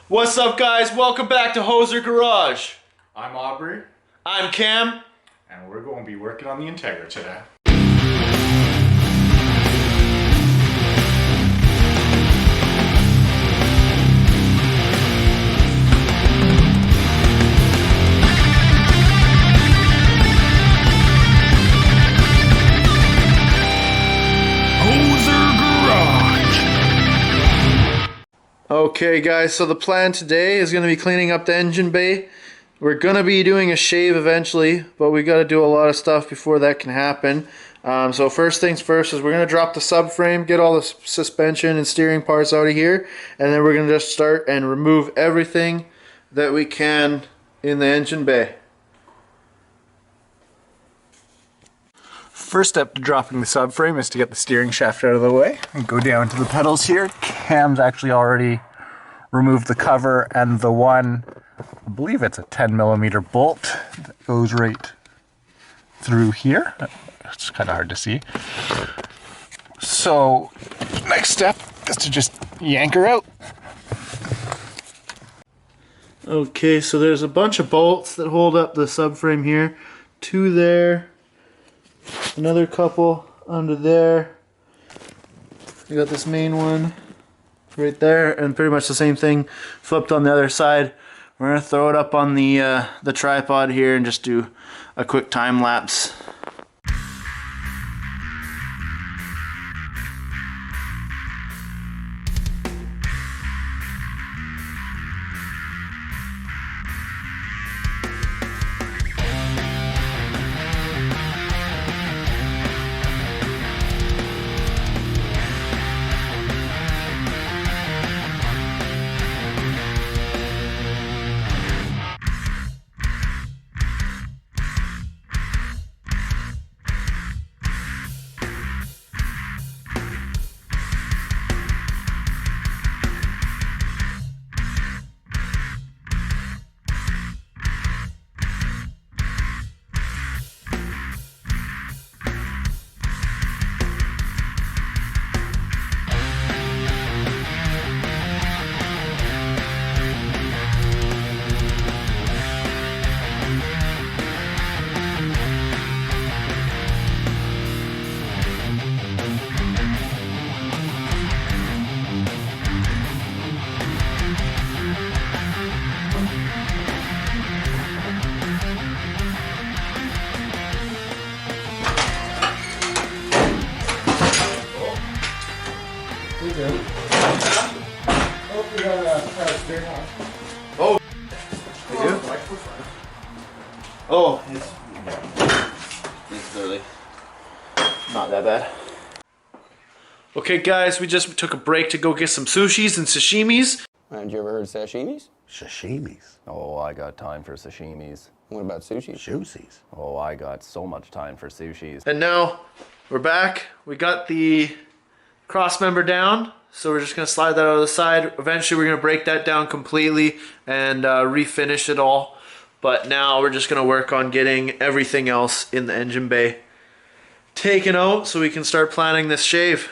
What's up, guys? Welcome back to Hoser Garage. I'm Aubrey, I'm Cam. and we're going to be working on the Integra today. Okay, guys, so the plan today is going to be cleaning up the engine bay. We're going to be doing a shave eventually, but we got to do a lot of stuff before that can happen. So first things first is we're going to drop the subframe, get all the suspension and steering parts out of here, and then we're going to just start and remove everything that we can in the engine bay. First step to dropping the subframe is to get the steering shaft out of the way and go down to the pedals here. Cam's actually already removed the cover and the one, I believe it's a 10mm bolt that goes right through here. It's kind of hard to see. So next step is to just yank her out. Okay, so there's a bunch of bolts that hold up the subframe here. Two there. Another couple under there. You got this main one right there, and pretty much the same thing flipped on the other side. We're gonna throw it up on the tripod here and just do a quick time lapse. Oh, you do? Oh, it's clearly not that bad. Okay, guys, we just took a break to go get some sushis and sashimis. Have you ever heard of sashimis? Sashimis. Oh, I got time for sashimis. What about sushi? Juicies. Oh, I got so much time for sushis. And now we're back. We got the cross member down, so we're just gonna slide that out of the side. Eventually we're gonna break that down completely and refinish it all. But now we're just gonna work on getting everything else in the engine bay taken out so we can start planning this shave.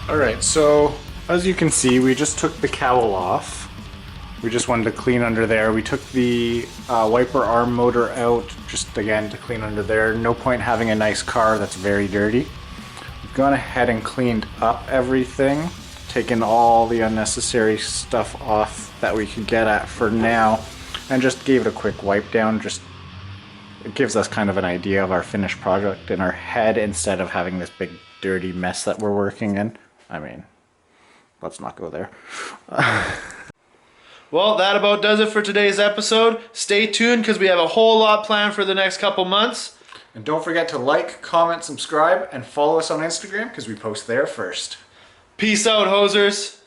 Alright, so as you can see, we just took the cowl off. We just wanted to clean under there. We took the wiper arm motor out, just again to clean under there. No point having a nice car that's very dirty. We've gone ahead and cleaned up everything, taken all the unnecessary stuff off that we could get at for now, and just gave it a quick wipe down. Just it gives us kind of an idea of our finished product in our head instead of having this big dirty mess that we're working in. I mean, let's not go there. Well, that about does it for today's episode. Stay tuned because we have a whole lot planned for the next couple months. And don't forget to like, comment, subscribe, and follow us on Instagram because we post there first. Peace out, hosers.